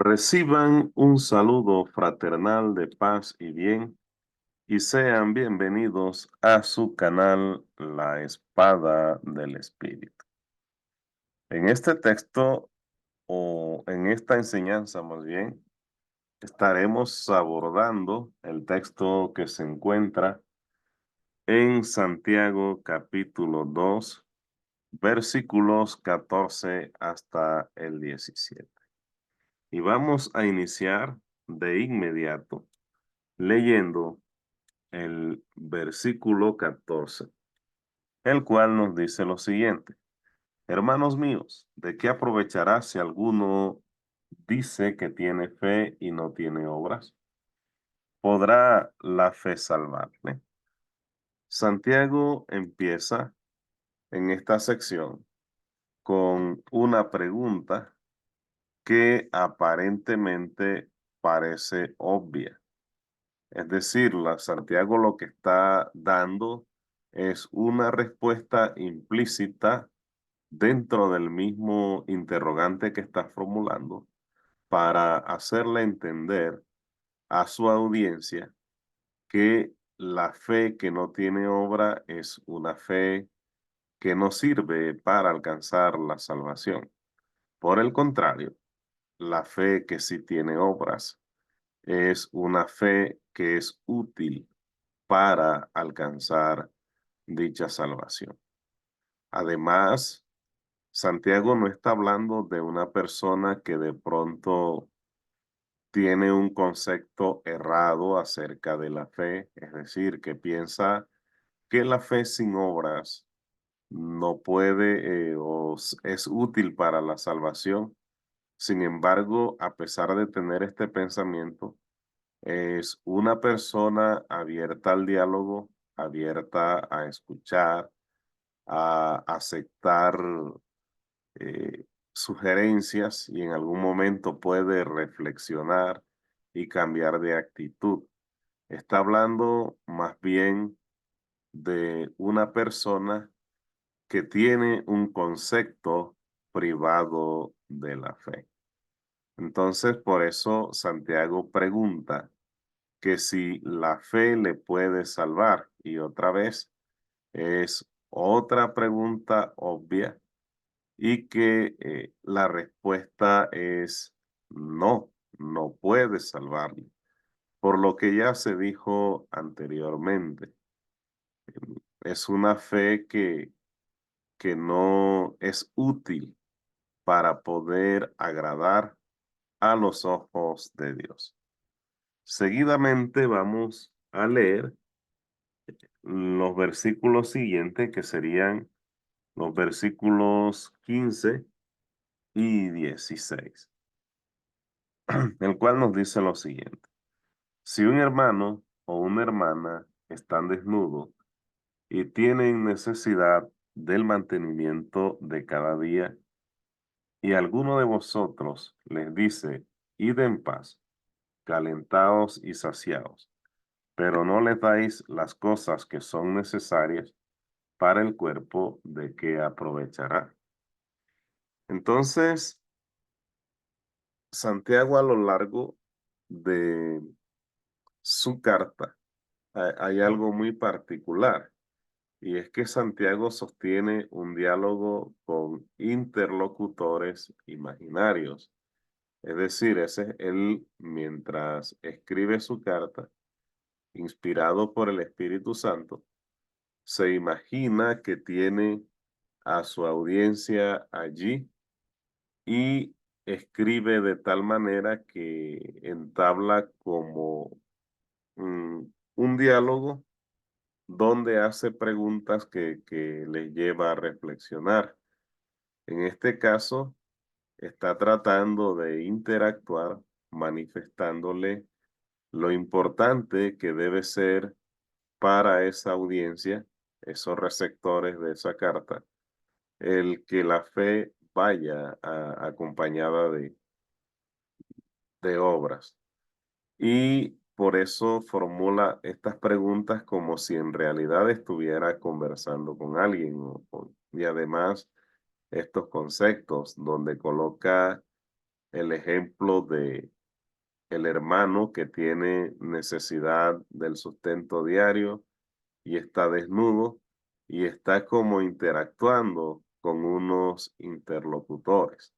Reciban un saludo fraternal de paz y bien y sean bienvenidos a su canal La Espada del Espíritu. En este texto o en esta enseñanza más bien, estaremos abordando el texto que se encuentra en Santiago capítulo 2, versículos 14 hasta el 17. Y vamos a iniciar de inmediato leyendo el versículo 14, el cual nos dice lo siguiente: Hermanos míos, ¿de qué aprovechará si alguno dice que tiene fe y no tiene obras? ¿Podrá la fe salvarle? Santiago empieza en esta sección con una pregunta que aparentemente parece obvia. Es decir, Santiago lo que está dando es una respuesta implícita dentro del mismo interrogante que está formulando para hacerle entender a su audiencia que la fe que no tiene obra es una fe que no sirve para alcanzar la salvación. Por el contrario, la fe que sí tiene obras es una fe que es útil para alcanzar dicha salvación. Además, Santiago no está hablando de una persona que de pronto tiene un concepto errado acerca de la fe, es decir, que piensa que la fe sin obras no puede es útil para la salvación. Sin embargo, a pesar de tener este pensamiento, es una persona abierta al diálogo, abierta a escuchar, a aceptar sugerencias y en algún momento puede reflexionar y cambiar de actitud. Está hablando más bien de una persona que tiene un concepto privado de la fe. Entonces, por eso Santiago pregunta que si la fe le puede salvar. Y otra vez es otra pregunta obvia y que la respuesta es no, no puede salvarle. Por lo que ya se dijo anteriormente, es una fe que no es útil para poder agradar a los ojos de Dios. Seguidamente vamos a leer los versículos siguientes, que serían los versículos 15 y 16, el cual nos dice lo siguiente: Si un hermano o una hermana están desnudos y tienen necesidad del mantenimiento de cada día, y alguno de vosotros les dice, id en paz, calentaos y saciaos, pero no les dais las cosas que son necesarias para el cuerpo, ¿de qué aprovechará? Entonces, Santiago a lo largo de su carta hay algo muy particular, y es que Santiago sostiene un diálogo con interlocutores imaginarios. Es decir, ese es él mientras escribe su carta, inspirado por el Espíritu Santo, se imagina que tiene a su audiencia allí y escribe de tal manera que entabla como mm, un diálogo donde hace preguntas que les lleva a reflexionar. En este caso, está tratando de interactuar, manifestándole lo importante que debe ser para esa audiencia, esos receptores de esa carta, el que la fe vaya acompañada de obras. Y por eso formula estas preguntas como si en realidad estuviera conversando con alguien. Y además, estos conceptos donde coloca el ejemplo de el hermano que tiene necesidad del sustento diario y está desnudo y está como interactuando con unos interlocutores.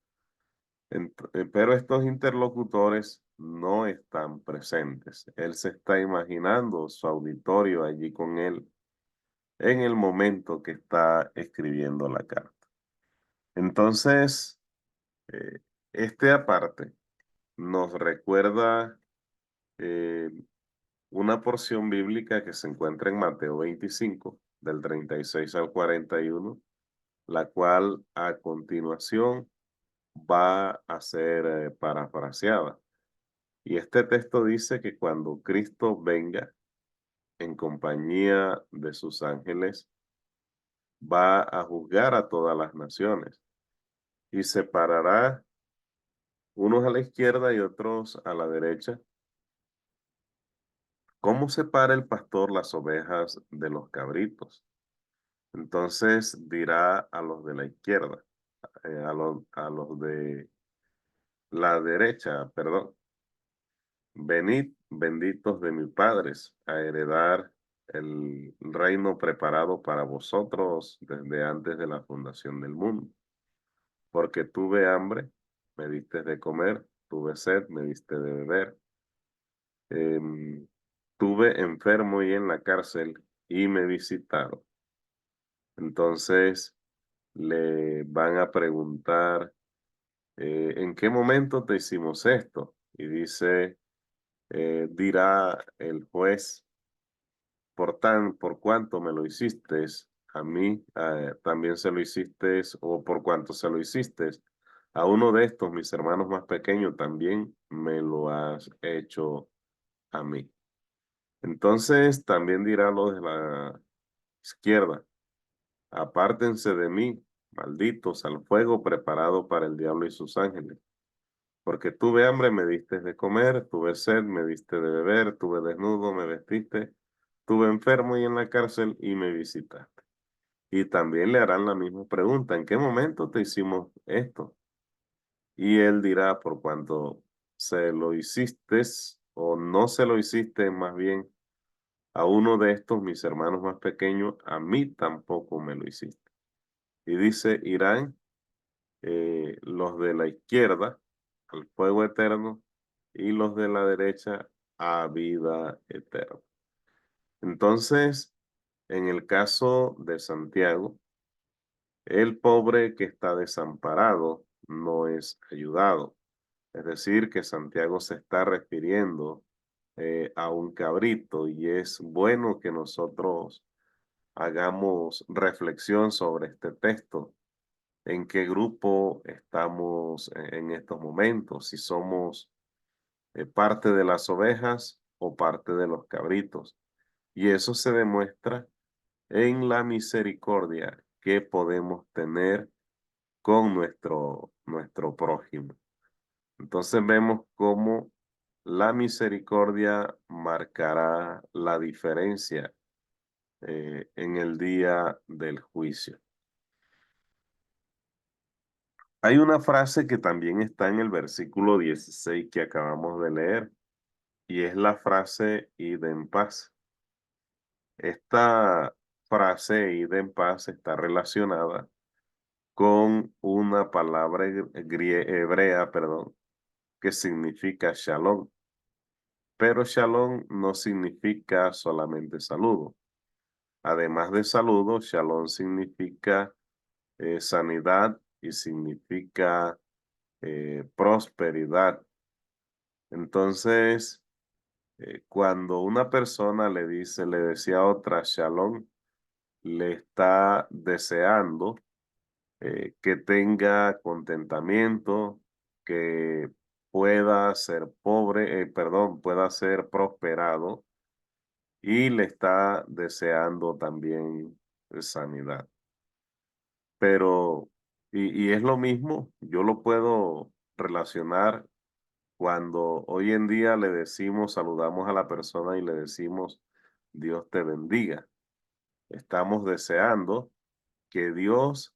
Pero estos interlocutores no están presentes. Él se está imaginando su auditorio allí con él en el momento que está escribiendo la carta. Entonces, eh, este aparte nos recuerda eh, una porción bíblica que se encuentra en Mateo 25, del 36 al 41, la cual a continuación va a ser parafraseada. Y este texto dice que cuando Cristo venga en compañía de sus ángeles, va a juzgar a todas las naciones y separará unos a la izquierda y otros a la derecha. ¿Cómo separa el pastor las ovejas de los cabritos? Entonces dirá a los de la izquierda, a los de la derecha, perdón, venid, benditos de mis padres, a heredar el reino preparado para vosotros desde antes de la fundación del mundo. Porque tuve hambre, me diste de comer, tuve sed, me diste de beber, em, tuve enfermo y en la cárcel y me visitaron. Entonces le van a preguntar, ¿en qué momento te hicimos esto? Y dice, dirá el juez, por cuanto me lo hiciste a mí, también se lo hiciste, o por cuanto se lo hiciste a uno de estos, mis hermanos más pequeños, también me lo has hecho a mí. Entonces también dirá lo de la izquierda, apártense de mí, malditos, al fuego preparado para el diablo y sus ángeles. Porque tuve hambre, me diste de comer, tuve sed, me diste de beber, tuve desnudo, me vestiste, tuve enfermo y en la cárcel y me visitaste. Y también le harán la misma pregunta, ¿en qué momento te hicimos esto? Y él dirá, por cuanto se lo hiciste o no se lo hiciste, más bien a uno de estos mis hermanos más pequeños, a mí tampoco me lo hiciste. Y dice, irán los de la izquierda al fuego eterno y los de la derecha a vida eterna. Entonces, en el caso de Santiago, el pobre que está desamparado no es ayudado. Es decir, que Santiago se está refiriendo a un cabrito y es bueno que nosotros hagamos reflexión sobre este texto. ¿En qué grupo estamos en estos momentos? Si somos parte de las ovejas o parte de los cabritos. Y eso se demuestra en la misericordia que podemos tener con nuestro prójimo. Entonces vemos cómo la misericordia marcará la diferencia en el día del juicio. Hay una frase que también está en el versículo 16 que acabamos de leer y es la frase id en paz. Esta frase id en paz está relacionada con una palabra hebrea, perdón, que significa shalom. Pero shalom no significa solamente saludo. Además de saludo, shalom significa sanidad y significa prosperidad. Entonces, cuando una persona le decía a otra shalom, le está deseando que tenga contentamiento, que pueda ser pobre, perdón, pueda ser prosperado y le está deseando también sanidad. Pero, y es lo mismo, yo lo puedo relacionar cuando hoy en día le decimos, saludamos a la persona y le decimos, Dios te bendiga. Estamos deseando que Dios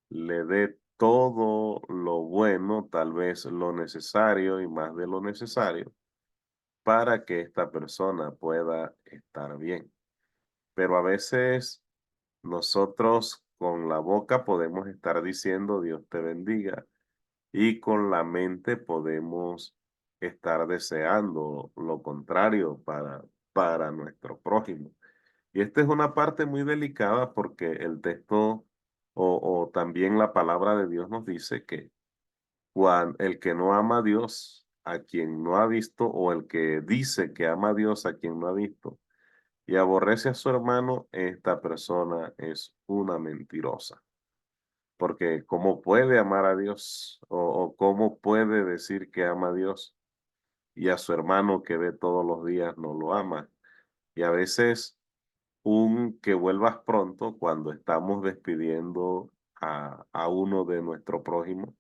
le dé todo lo bueno, tal vez lo necesario y más de lo necesario para que esta persona pueda estar bien. Pero a veces nosotros con la boca podemos estar diciendo Dios te bendiga y con la mente podemos estar deseando lo contrario para nuestro prójimo. Y esta es una parte muy delicada porque el texto o también la palabra de Dios nos dice que el que no ama a Dios, a quien no ha visto, o el que dice que ama a Dios, a quien no ha visto, y aborrece a su hermano, esta persona es una mentirosa. Porque ¿cómo puede amar a Dios? O cómo puede decir que ama a Dios y a su hermano que ve todos los días no lo ama? Y a veces un que vuelvas pronto cuando estamos despidiendo a uno de nuestro prójimo.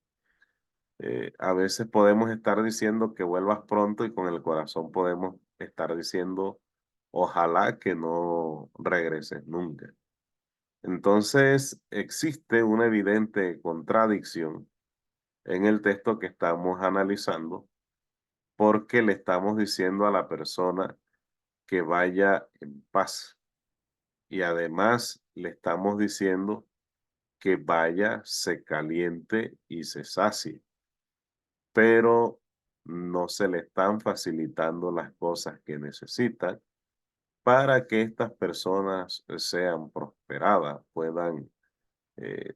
A veces podemos estar diciendo que vuelvas pronto y con el corazón podemos estar diciendo ojalá que no regreses nunca. Entonces existe una evidente contradicción en el texto que estamos analizando porque le estamos diciendo a la persona que vaya en paz y además le estamos diciendo que vaya, se caliente y se sacie, pero no se le están facilitando las cosas que necesitan para que estas personas sean prosperadas, puedan eh,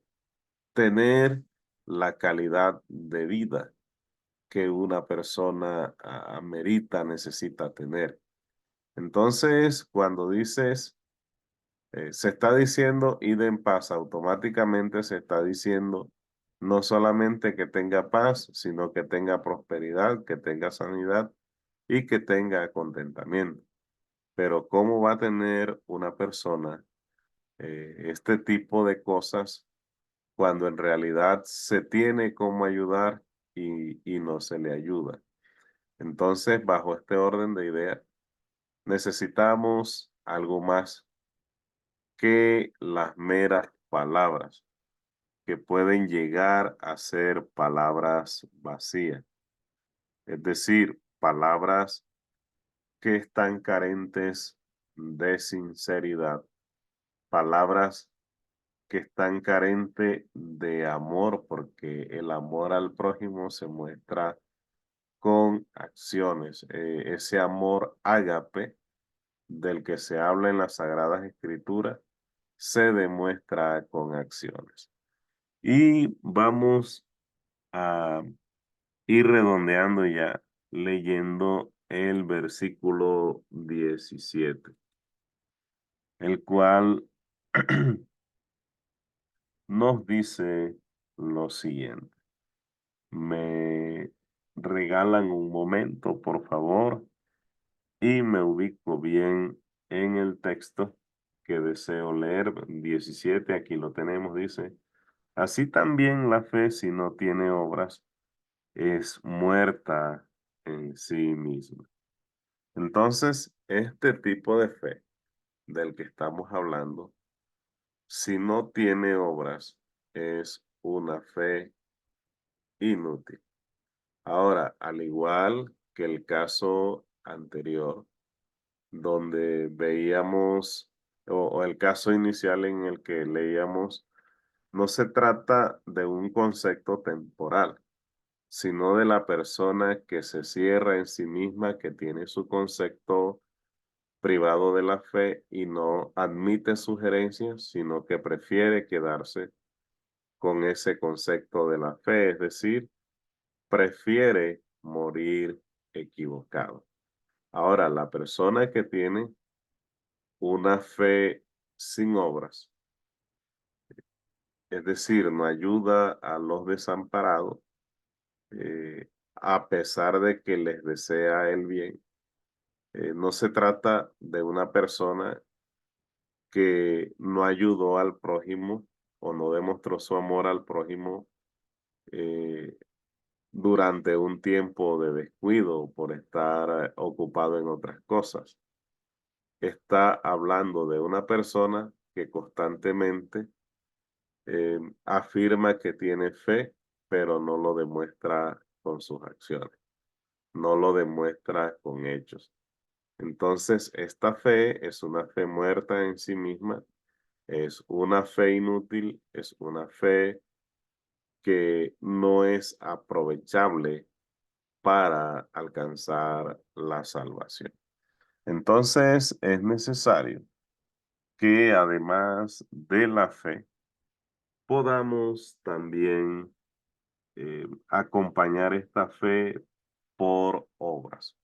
tener la calidad de vida que una persona amerita, necesita tener. Entonces, cuando dices, se está diciendo id en paz, automáticamente se está diciendo no solamente que tenga paz, sino que tenga prosperidad, que tenga sanidad y que tenga contentamiento. Pero ¿cómo va a tener una persona este tipo de cosas cuando en realidad se tiene cómo ayudar y no se le ayuda? Entonces, bajo este orden de ideas, necesitamos algo más que las meras palabras, que pueden llegar a ser palabras vacías, es decir, palabras que están carentes de sinceridad, palabras que están carentes de amor, porque el amor al prójimo se muestra con acciones. Ese amor ágape del que se habla en las Sagradas Escrituras se demuestra con acciones. Y vamos a ir redondeando ya leyendo el versículo 17, el cual nos dice lo siguiente. Me regalan un momento, por favor, y me ubico bien en el texto que deseo leer. 17, aquí lo tenemos, dice, así también la fe, si no tiene obras, es muerta en sí misma. Entonces, este tipo de fe del que estamos hablando, si no tiene obras, es una fe inútil. Ahora, al igual que el caso anterior, donde veíamos, o el caso inicial en el que leíamos, no se trata de un concepto temporal, sino de la persona que se cierra en sí misma, que tiene su concepto privado de la fe y no admite sugerencias, sino que prefiere quedarse con ese concepto de la fe, es decir, prefiere morir equivocado. Ahora, la persona que tiene una fe sin obras, es decir, no ayuda a los desamparados, a pesar de que les desea el bien. No se trata de una persona que no ayudó al prójimo o no demostró su amor al prójimo eh, durante un tiempo de descuido por estar ocupado en otras cosas. Está hablando de una persona que constantemente afirma que tiene fe, pero no lo demuestra con sus acciones, no lo demuestra con hechos. Entonces, esta fe es una fe muerta en sí misma, es una fe inútil, es una fe que no es aprovechable para alcanzar la salvación. Entonces, es necesario que además de la fe, podamos también acompañar esta fe por obras.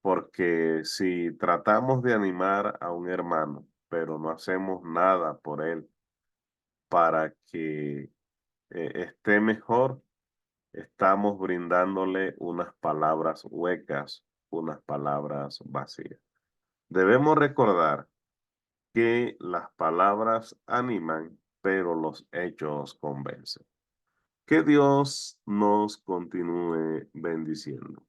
Porque si tratamos de animar a un hermano, pero no hacemos nada por él para que esté mejor, estamos brindándole unas palabras huecas, unas palabras vacías. Debemos recordar que las palabras animan, pero los hechos convencen. Que Dios nos continúe bendiciendo.